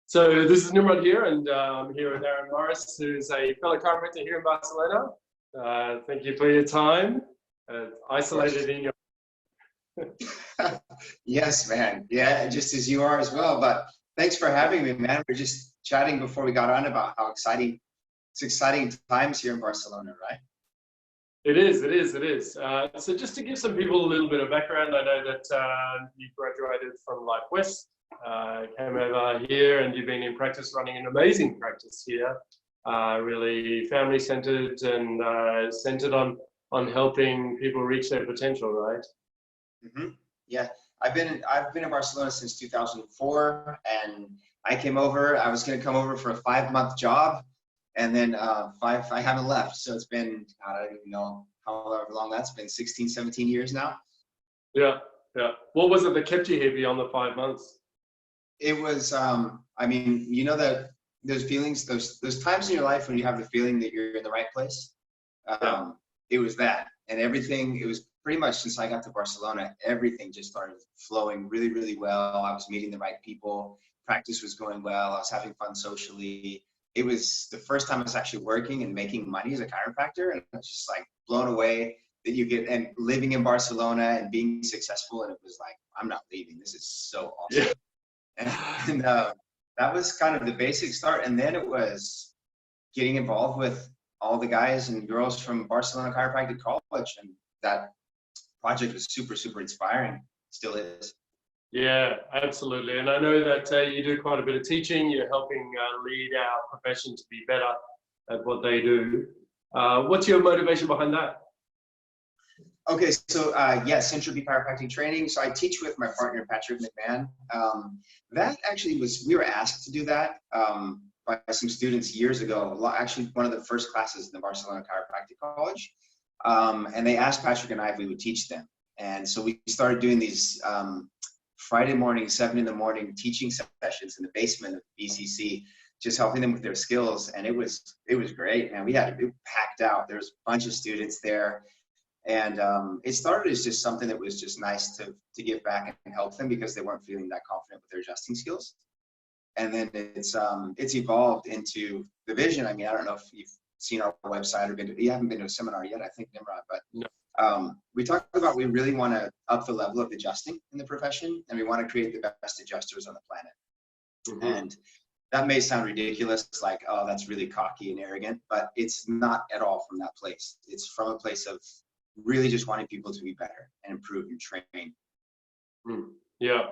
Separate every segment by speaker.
Speaker 1: So this is Nimrod here, and I'm here with Aaron Morris, who's a fellow chiropractor here in Barcelona. Thank you for your time. Isolated in your...
Speaker 2: Yes, man. Yeah, just as you are as well. But thanks for having me, man. We're just chatting before we got on about how exciting times here in Barcelona, right?
Speaker 1: It is. So just to give some people a little bit of background, I know that you graduated from Life West, came over here, and you've been in practice running an amazing practice here, really family-centered and centered on helping people reach their potential, right?
Speaker 2: Mm-hmm. Yeah, I've been in Barcelona since 2004, and I was going to come over for a 5-month job, and then I haven't left. So it's been, I don't even know however long that's been, 16, 17 years now.
Speaker 1: Yeah. What was it that kept you here beyond the 5 months?
Speaker 2: It was, I mean, you know that those feelings, those times in your life when you have the feeling that you're in the right place. It was that, and everything. It was pretty much since I got to Barcelona, everything just started flowing really, really well. I was meeting the right people. Practice was going well. I was having fun socially. It was the first time I was actually working and making money as a chiropractor, and I was just like blown away that you get, and living in Barcelona and being successful. And it was like, I'm not leaving. This is so awesome. Yeah. And that was kind of the basic start. And then it was getting involved with all the guys and girls from Barcelona Chiropractic College, and that project was super, super inspiring. Still is.
Speaker 1: Yeah, absolutely. And I know that you do quite a bit of teaching. You're helping lead our profession to be better at what they do. What's your motivation behind that?
Speaker 2: Okay, so yeah, Syntropy Chiropractic Training. So I teach with my partner, Patrick McMahon. That actually we were asked to do that by some students years ago, actually one of the first classes in the Barcelona Chiropractic College. And they asked Patrick and I if we would teach them. And so we started doing these Friday morning, 7 in the morning teaching sessions in the basement of BCC, just helping them with their skills. And it was great, man. We had it packed out. There was a bunch of students there. And it started as just something that was just nice to give back and help them because they weren't feeling that confident with their adjusting skills. And then it's evolved into the vision. I mean, I don't know if you've seen our website or you haven't been to a seminar yet, I think, Nimrod, but no. We talked about we really want to up the level of adjusting in the profession, and we want to create the best adjusters on the planet. Mm-hmm. And that may sound ridiculous, like, oh, that's really cocky and arrogant, but it's not at all from that place. It's from a place of really just wanting people to be better and improve and train.
Speaker 1: Yeah.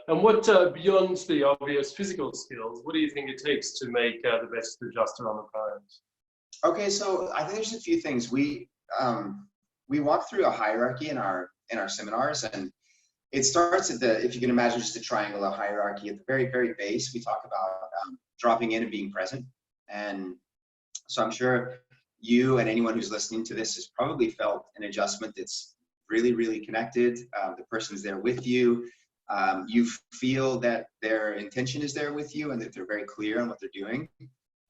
Speaker 1: And what, beyond the obvious physical skills, what do you think it takes to make the best adjuster on the planet?
Speaker 2: Okay, so I think there's a few things. We walk through a hierarchy in our seminars, and it starts at if you can imagine just a triangle of hierarchy. At the very, very base, we talk about dropping in and being present. And so I'm sure you and anyone who's listening to this has probably felt an adjustment that's really, really connected. The person's there with you. You feel that their intention is there with you and that they're very clear on what they're doing.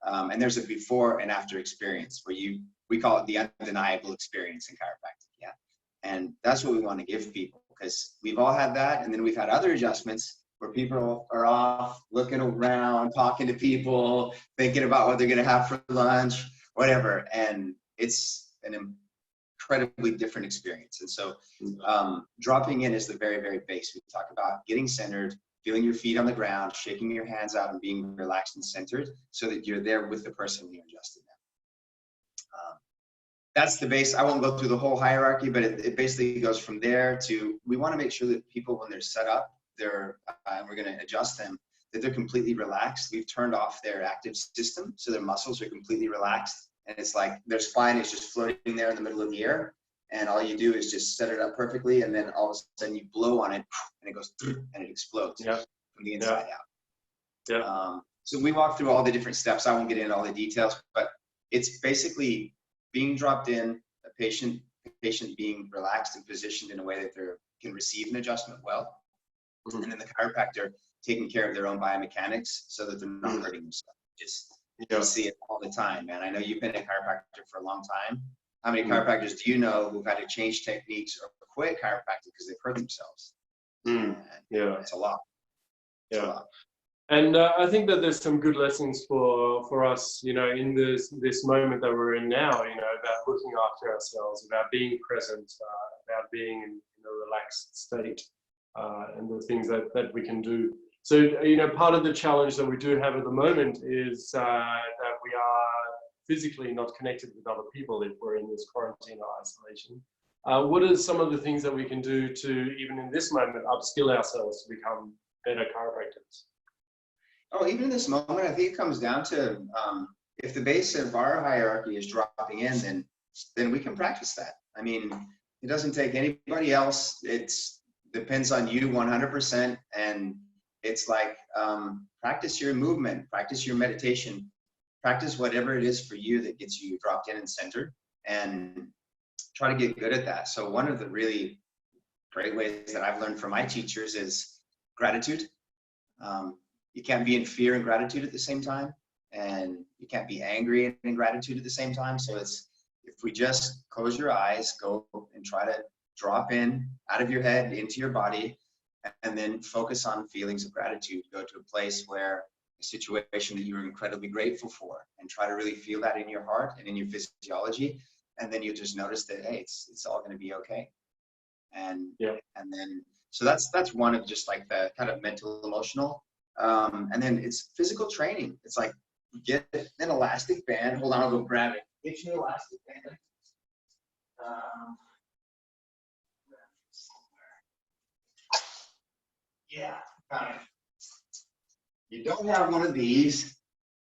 Speaker 2: And there's a before and after experience where we call it the undeniable experience in chiropractic. Yeah. And that's what we want to give people, because we've all had that. And then we've had other adjustments where people are off looking around, talking to people, thinking about what they're going to have for lunch, whatever. And it's an incredibly different experience. And so dropping in is the very, very base. We talk about getting centered, feeling your feet on the ground, shaking your hands out, and being relaxed and centered so that you're there with the person when you're adjusting them. That's the base. I won't go through the whole hierarchy, but it basically goes from there to, we want to make sure that people, when they're set up, and we're going to adjust them, that they're completely relaxed. We've turned off their active system, so their muscles are completely relaxed. And it's like their spine is just floating there in the middle of the air. And all you do is just set it up perfectly. And then all of a sudden you blow on it and it goes and it explodes from the inside out. Yeah. So we walk through all the different steps. I won't get into all the details, but it's basically being dropped in, a patient being relaxed and positioned in a way that they can receive an adjustment well. Mm-hmm. And then the chiropractor taking care of their own biomechanics so that they're not hurting themselves. You see it all the time, man. I know you've been a chiropractor for a long time. How many chiropractors do you know who've had to change techniques or quit chiropractic because they've hurt themselves? Yeah, it's a lot. It's a lot.
Speaker 1: And I think that there's some good lessons for us, you know, in this moment that we're in now, you know, about looking after ourselves, about being present, about being in a relaxed state, and the things that we can do. So, you know, part of the challenge that we do have at the moment is that we are physically not connected with other people if we're in this quarantine or isolation. What are some of the things that we can do to, even in this moment, upskill ourselves to become better chiropractors?
Speaker 2: Oh, even in this moment, I think it comes down to if the base of our hierarchy is dropping in, then we can practice that. I mean, it doesn't take anybody else. It depends on you 100%. And it's like practice your movement, practice your meditation, practice whatever it is for you that gets you dropped in and centered, and try to get good at that. So one of the really great ways that I've learned from my teachers is gratitude. You can't be in fear and gratitude at the same time, and you can't be angry and in gratitude at the same time. So it's, if we just close your eyes, go and try to drop in out of your head into your body, and then focus on feelings of gratitude. Go to a place where a situation that you're incredibly grateful for, and try to really feel that in your heart and in your physiology. And then you just notice that, hey, it's all going to be okay. And
Speaker 1: yeah,
Speaker 2: and then so that's one of just like the kind of mental, emotional. And then it's physical training. It's like, get an elastic band. Hold on, I'll go grab it. Get you an elastic band. Yeah, kind of. You don't have one of these.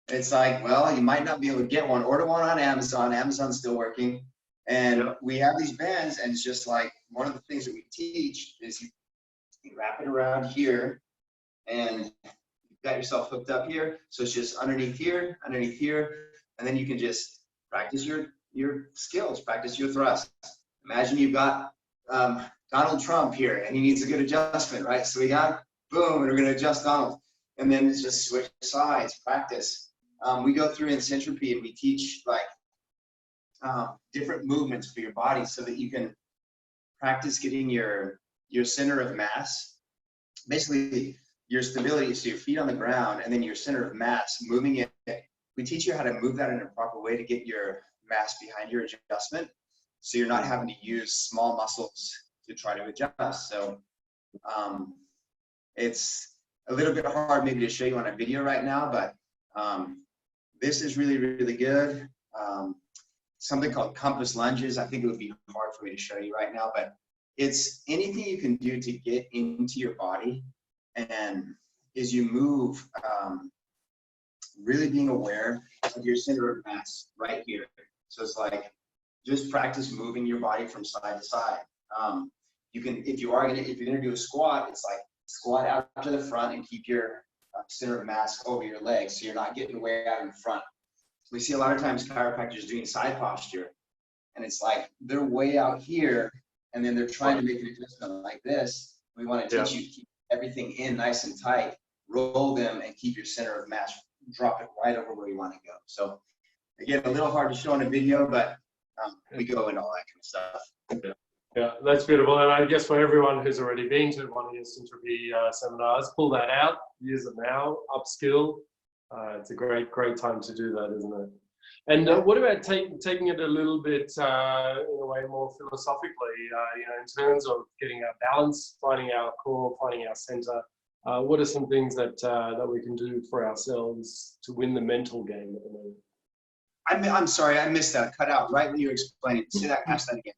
Speaker 2: It's like, well, you might not be able to get one. Order one on Amazon. Amazon's still working. And
Speaker 1: yeah,
Speaker 2: we have these bands, and it's just like, one of the things that we teach is you wrap it around here, and you've got yourself hooked up here. So it's just underneath here, and then you can just practice your skills, practice your thrust. Imagine you've got Donald Trump here, and he needs a good adjustment, right? So we got, boom, and we're going to adjust Donald. And then it's just switch sides, practice. We go through in Syntropy, and we teach like different movements for your body so that you can practice getting your center of mass, basically your stability, so your feet on the ground, and then your center of mass moving it. We teach you how to move that in a proper way to get your mass behind your adjustment, so you're not having to use small muscles to try to adjust. So it's a little bit hard maybe to show you on a video right now, but this is really, really good. Something called compass lunges. I think it would be hard for me to show you right now, but it's anything you can do to get into your body, and as you move, really being aware of your center of mass right here. So it's like, just practice moving your body from side to side. You can, if you're gonna do a squat, it's like squat out to the front and keep your center of mass over your legs, so you're not getting way out in front. We see a lot of times chiropractors doing side posture, and it's like they're way out here, and then they're trying to make an adjustment like this. We want to teach you to keep everything in nice and tight, roll them, and keep your center of mass, drop it right over where you want to go. So again, a little hard to show in a video, but we go into all that kind of stuff.
Speaker 1: Yeah, that's beautiful. And I guess for everyone who's already been to one of your Syntropy seminars, pull that out, use it now, upskill. It's a great time to do that, isn't it? And what about taking it a little bit in a way more philosophically, you know, in terms of getting our balance, finding our core, finding our center? What are some things that we can do for ourselves to win the mental game at the moment?
Speaker 2: I'm sorry, I missed that. Cut out right when you were explaining. Say that, ask that again.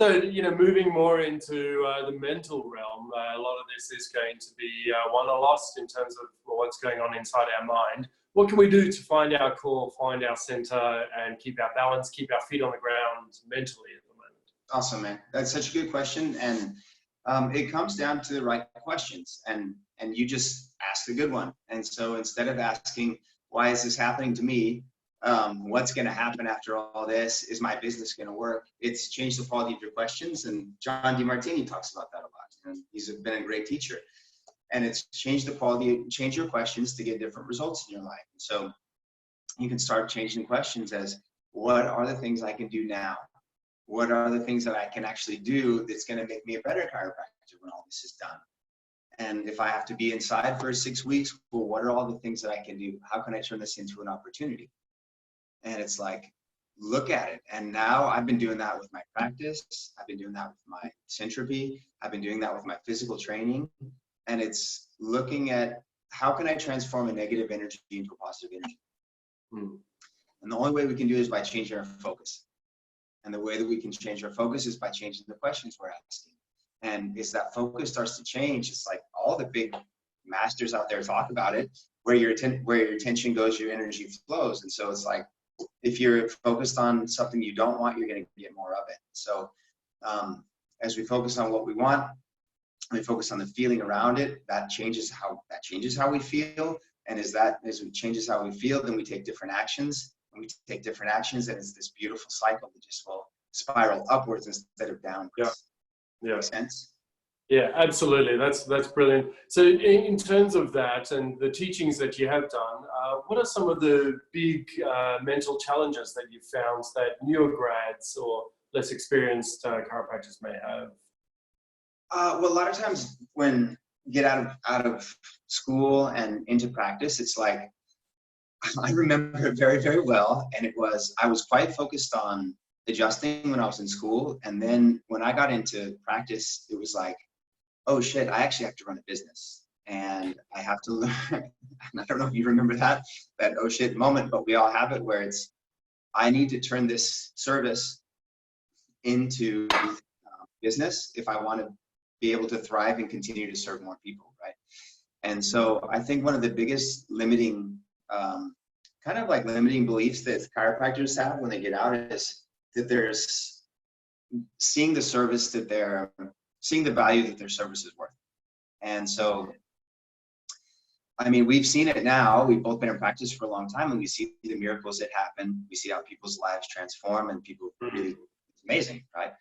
Speaker 1: So, you know, moving more into the mental realm, a lot of this is going to be won or lost in terms of what's going on inside our mind. What can we do to find our core, find our center, and keep our balance, keep our feet on the ground mentally at the moment?
Speaker 2: Awesome, man. That's such a good question, and it comes down to the right questions, and you just ask the good one. And so instead of asking, why is this happening to me? What's going to happen after all this? Is my business going to work? It's changed the quality of your questions, and John DeMartini talks about that a lot, and he's been a great teacher. And it's changed the quality, change your questions to get different results in your life. So you can start changing questions as, what are the things I can do now? What are the things that I can actually do that's going to make me a better chiropractor when all this is done? And if I have to be inside for 6 weeks, well, what are all the things that I can do? How can I turn this into an opportunity? And it's like, look at it. And now I've been doing that with my practice. I've been doing that with my Syntropy. I've been doing that with my physical training. And it's looking at how can I transform a negative energy into a positive energy? And the only way we can do it is by changing our focus. And the way that we can change our focus is by changing the questions we're asking. And as that focus starts to change, it's like all the big masters out there talk about it, where your attention goes, your energy flows. And so it's like, if you're focused on something you don't want, you're going to get more of it. So as we focus on what we want, we focus on the feeling around it, that changes how we feel. And as it changes how we feel, then we take different actions. And we take different actions, and it's this beautiful cycle that just will spiral upwards instead of downwards.
Speaker 1: Yeah.
Speaker 2: Makes sense?
Speaker 1: Yeah, absolutely. That's brilliant. So in terms of that and the teachings that you have done, what are some of the big mental challenges that you've found that newer grads or less experienced chiropractors may have?
Speaker 2: Well, a lot of times when you get out of school and into practice, it's like, I remember it very, very well. And I was quite focused on adjusting when I was in school. And then when I got into practice, it was like, oh shit, I actually have to run a business and I have to learn. I don't know if you remember that oh shit moment, but we all have it, where it's, I need to turn this service into business if I want to be able to thrive and continue to serve more people, right? And so I think one of the biggest limiting, kind of like limiting beliefs that chiropractors have when they get out is that there's seeing the value that their service is worth. And so, I mean, we've seen it now. We've both been in practice for a long time, and we see the miracles that happen. We see how people's lives transform, and people really, it's amazing, right?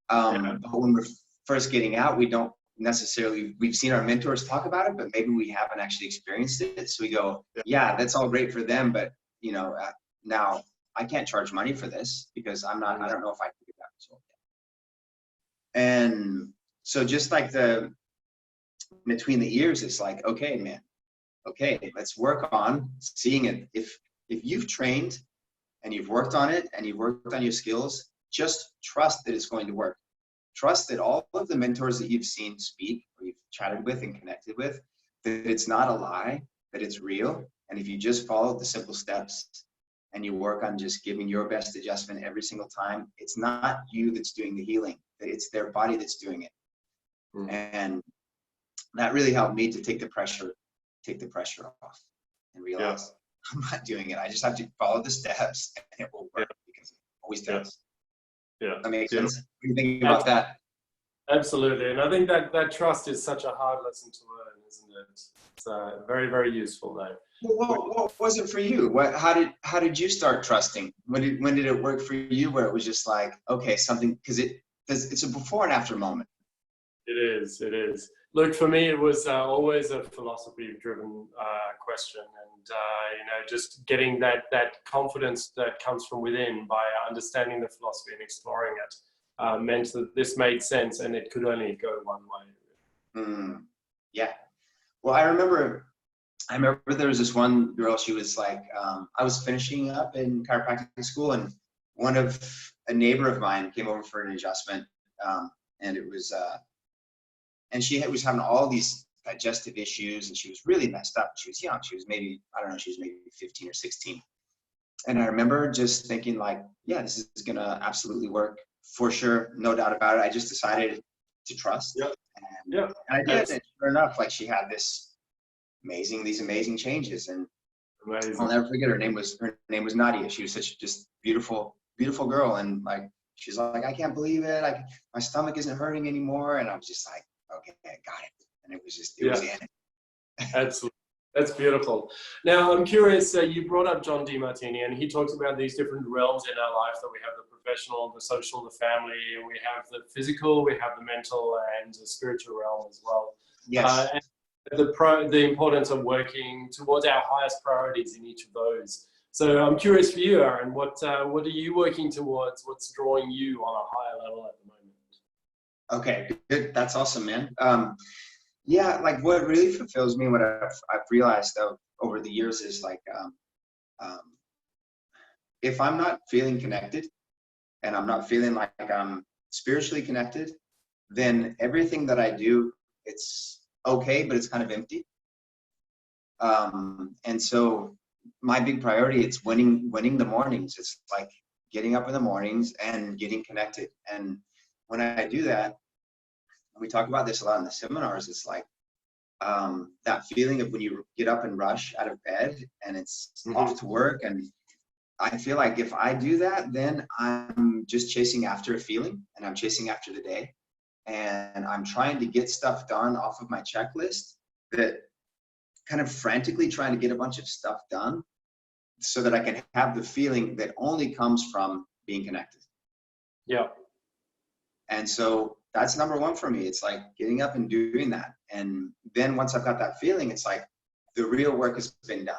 Speaker 2: But when we're first getting out, we don't necessarily, we've seen our mentors talk about it, but maybe we haven't actually experienced it. So we go, yeah, that's all great for them, but now I can't charge money for this because I don't know if I can get that result yet. And so just like between the ears, it's like, okay, man, okay, let's work on seeing it. If you've trained and you've worked on it and you've worked on your skills, just trust that it's going to work. Trust that all of the mentors that you've seen speak, or you've chatted with and connected with, that it's not a lie, that it's real. And if you just follow the simple steps and you work on just giving your best adjustment every single time, it's not you that's doing the healing, that it's their body that's doing it. And that really helped me to take the pressure off and realize I'm not doing it. I just have to follow the steps and it will work because it always does.
Speaker 1: Yeah.
Speaker 2: That makes sense. What do you think about that?
Speaker 1: Absolutely. And I think that trust is such a hard lesson to learn, isn't it? It's very, very useful though.
Speaker 2: Well, what was it for you? How did you start trusting? When did it work for you where it was just like, okay, something, because it's a before and after moment.
Speaker 1: It is. Look, for me, it was always a philosophy-driven question, and just getting that confidence that comes from within by understanding the philosophy and exploring it meant that this made sense, and it could only go one way.
Speaker 2: Yeah. Well, I remember there was this one girl. She was like, I was finishing up in chiropractic school, and a neighbor of mine came over for an adjustment, and it was. And she was having all these digestive issues, and she was really messed up. She was young. She was maybe 15 or 16. And I remember just thinking like, yeah, this is going to absolutely work for sure. No doubt about it. I just decided to trust. And I did. And sure enough, like she had these amazing changes. And I'll never forget her name was Nadia. She was such just beautiful girl. And like, she's like, I can't believe it. Like my stomach isn't hurting anymore. And I was just like, okay, I got it. And it was in.
Speaker 1: Absolutely. That's beautiful. Now, I'm curious, you brought up John DeMartini, and he talks about these different realms in our life that we have: the professional, the social, the family, and we have the physical, we have the mental, and the spiritual realm as well.
Speaker 2: Yes.
Speaker 1: And the importance of working towards our highest priorities in each of those. So I'm curious for you, Aaron, what are you working towards? What's drawing you on a higher level at the moment?
Speaker 2: Okay, good. That's awesome, man. Yeah, like what really fulfills me, what I've realized over the years is like, um, if I'm not feeling connected and I'm not feeling like I'm spiritually connected, then everything that I do, it's okay, but it's kind of empty. And so my big priority, it's winning the mornings. It's like getting up in the mornings and getting connected. And when I do that, we talk about this a lot in the seminars, it's like that feeling of when you get up and rush out of bed and it's off to work. And I feel like if I do that, then I'm just chasing after a feeling and I'm chasing after the day. And I'm trying to get stuff done off of my checklist, that kind of frantically trying to get a bunch of stuff done so that I can have the feeling that only comes from being connected.
Speaker 1: Yeah.
Speaker 2: And so that's number one for me. It's like getting up and doing that. And then once I've got that feeling, it's like the real work has been done.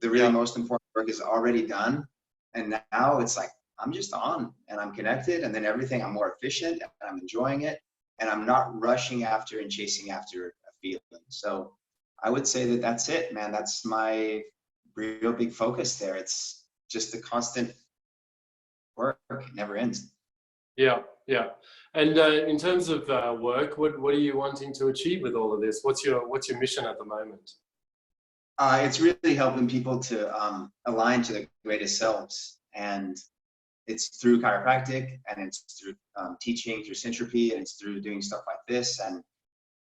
Speaker 2: The really most important work is already done. And now it's like, I'm just on and I'm connected, and then everything, I'm more efficient and I'm enjoying it, and I'm not rushing after and chasing after a feeling. So I would say that that's it, man. That's my real big focus there. It's just the constant work. It never ends.
Speaker 1: Yeah, yeah. And in terms of work, what are you wanting to achieve with all of this? What's your mission at the moment?
Speaker 2: It's really helping people to align to their greatest selves, and it's through chiropractic, and it's through teaching through Syntropy, and it's through doing stuff like this and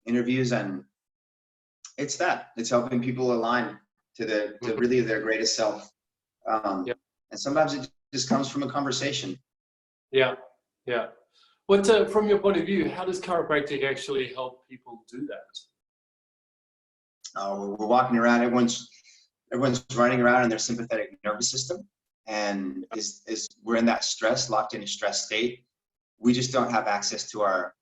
Speaker 2: interviews, and it's helping people align to really their greatest self. And sometimes it just comes from a conversation.
Speaker 1: Yeah, yeah. What from your point of view, how does chiropractic actually help people do that?
Speaker 2: We're walking around, everyone's running around in their sympathetic nervous system, and we're in that locked in a stress state. We just don't have access to our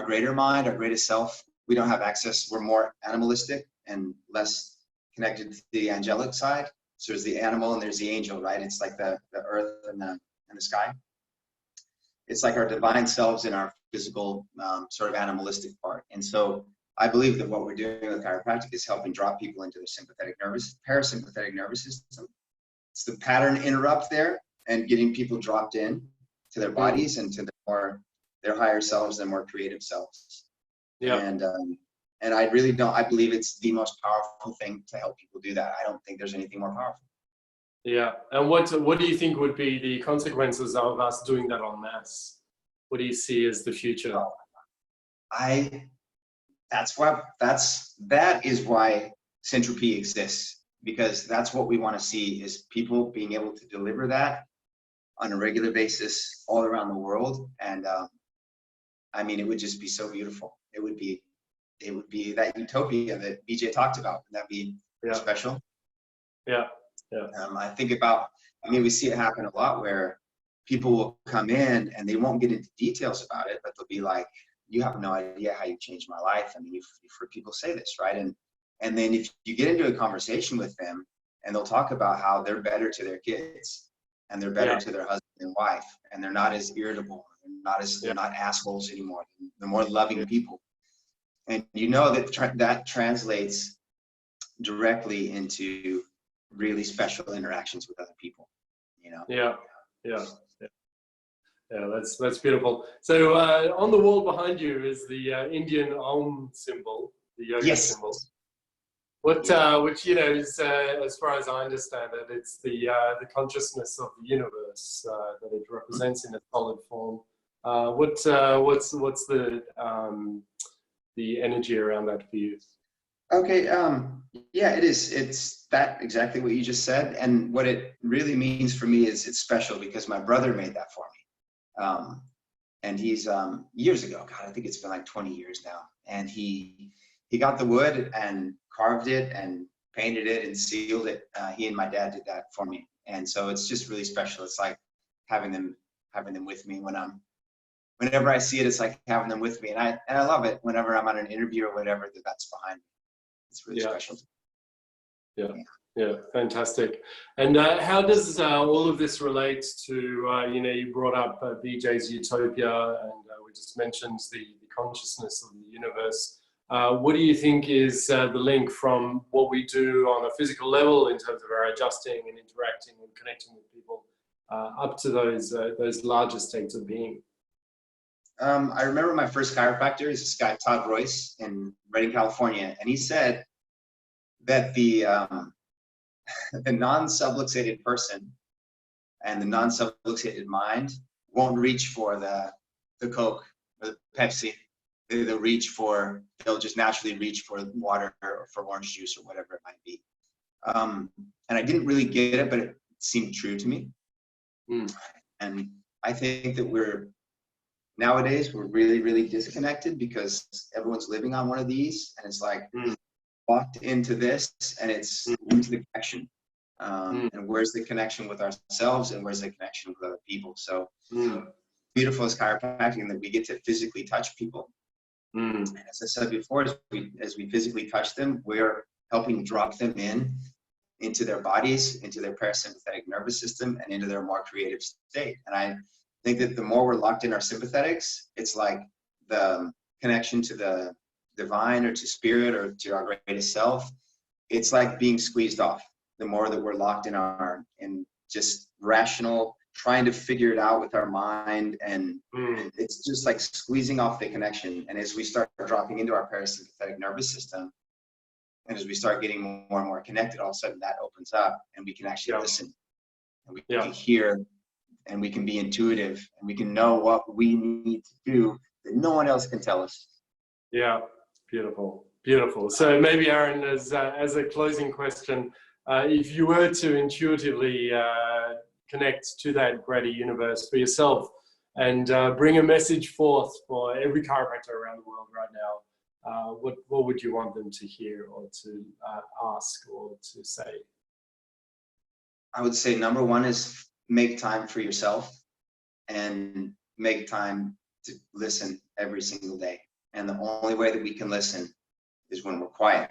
Speaker 2: greater mind, our greatest self. We don't have access. We're more animalistic and less connected to the angelic side. So there's the animal and there's the angel, right? It's like the earth and the sky. It's like our divine selves in our physical sort of animalistic part. And so I believe that what we're doing with chiropractic is helping drop people into the parasympathetic nervous system. It's the pattern interrupt there, and getting people dropped in to their bodies and to their higher selves, their more creative selves. Yeah. And I really don't. I believe it's the most powerful thing to help people do that. I don't think there's anything more powerful.
Speaker 1: Yeah. And what do you think would be the consequences of us doing that en masse? What do you see as the future?
Speaker 2: That is why Syntropy exists, because that's what we want to see, is people being able to deliver that on a regular basis all around the world. And I mean, it would just be so beautiful. It would be that utopia that BJ talked about. That'd be special.
Speaker 1: Yeah. Yeah.
Speaker 2: I mean, we see it happen a lot where people will come in and they won't get into details about it, but they'll be like, you have no idea how you changed my life. I mean, you've heard people say this, right? And then if you get into a conversation with them, and they'll talk about how they're better to their kids, and they're better to their husband and wife, and they're not as irritable, they're not assholes anymore. They're more loving people. And you know that translates directly into really special interactions with other people, you know?
Speaker 1: Yeah, that's beautiful. So on the wall behind you is the Indian Om symbol, the yoga symbol. Which is, as far as I understand it, it's the consciousness of the universe that it represents in a solid form. What's the energy around that for you?
Speaker 2: Okay, yeah, it is. It's that exactly what you just said. And what it really means for me is it's special because my brother made that for me. And he's years ago, God, I think it's been like 20 years now. And he got the wood and carved it and painted it and sealed it. He and my dad did that for me. And so it's just really special. It's like having them with me whenever I see it, it's like having them with me. And I love it whenever I'm on an interview or whatever, that's behind me. It's really special.
Speaker 1: Yeah, fantastic. And how does all of this relate to, you brought up BJ's Utopia, and we just mentioned the consciousness of the universe. What do you think is the link from what we do on a physical level in terms of our adjusting and interacting and connecting with people up to those larger states of being?
Speaker 2: I remember my first chiropractor is this guy, Todd Royce, in Redding, California, and he said that the non-subluxated person and the non-subluxated mind won't reach for the Coke or the Pepsi. They'll just naturally reach for water or for orange juice or whatever it might be. And I didn't really get it, but it seemed true to me. And I think that nowadays we're really, really disconnected because everyone's living on one of these, and it's like locked into this, and it's into the connection. And where's the connection with ourselves, and where's the connection with other people? So beautiful is chiropractic that we get to physically touch people. And as I said before, as we physically touch them, we're helping drop them into their bodies, into their parasympathetic nervous system, and into their more creative state. And I think that the more we're locked in our sympathetics, it's like the connection to the divine or to spirit or to our greatest self. It's like being squeezed off. The more that we're locked in just rational, trying to figure it out with our mind, and it's just like squeezing off the connection. And as we start dropping into our parasympathetic nervous system, and as we start getting more and more connected, all of a sudden that opens up, and we can actually listen, and we can hear, and we can be intuitive, and we can know what we need to do that no one else can tell us.
Speaker 1: Yeah, beautiful, beautiful. So maybe, Aaron, as a closing question, if you were to intuitively connect to that greater universe for yourself and bring a message forth for every chiropractor around the world right now, what would you want them to hear or to ask or to say?
Speaker 2: I would say number one is make time for yourself, and make time to listen every single day. And the only way that we can listen is when we're quiet.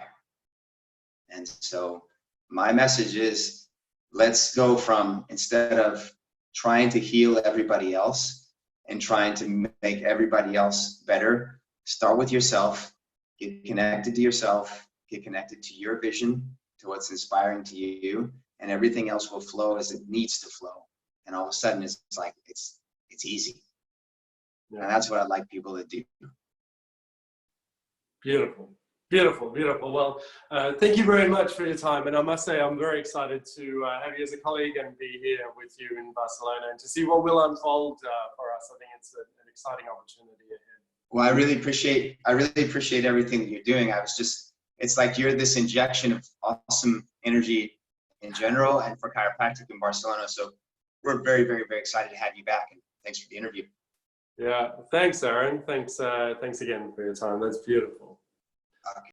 Speaker 2: And so my message is, let's go from, instead of trying to heal everybody else and trying to make everybody else better, start with yourself, get connected to yourself, get connected to your vision, to what's inspiring to you, and everything else will flow as it needs to flow. And all of a sudden it's like, it's easy. And that's what I'd like people to do.
Speaker 1: Beautiful. Beautiful, beautiful. Well, thank you very much for your time. And I must say, I'm very excited to have you as a colleague and be here with you in Barcelona and to see what will unfold for us. I think it's an exciting opportunity ahead.
Speaker 2: Well, I really appreciate everything that you're doing. It's like you're this injection of awesome energy in general and for chiropractic in Barcelona. So we're very, very, very excited to have you back. And thanks for the interview.
Speaker 1: Yeah, thanks, Aaron. Thanks again for your time. That's beautiful.
Speaker 2: Okay.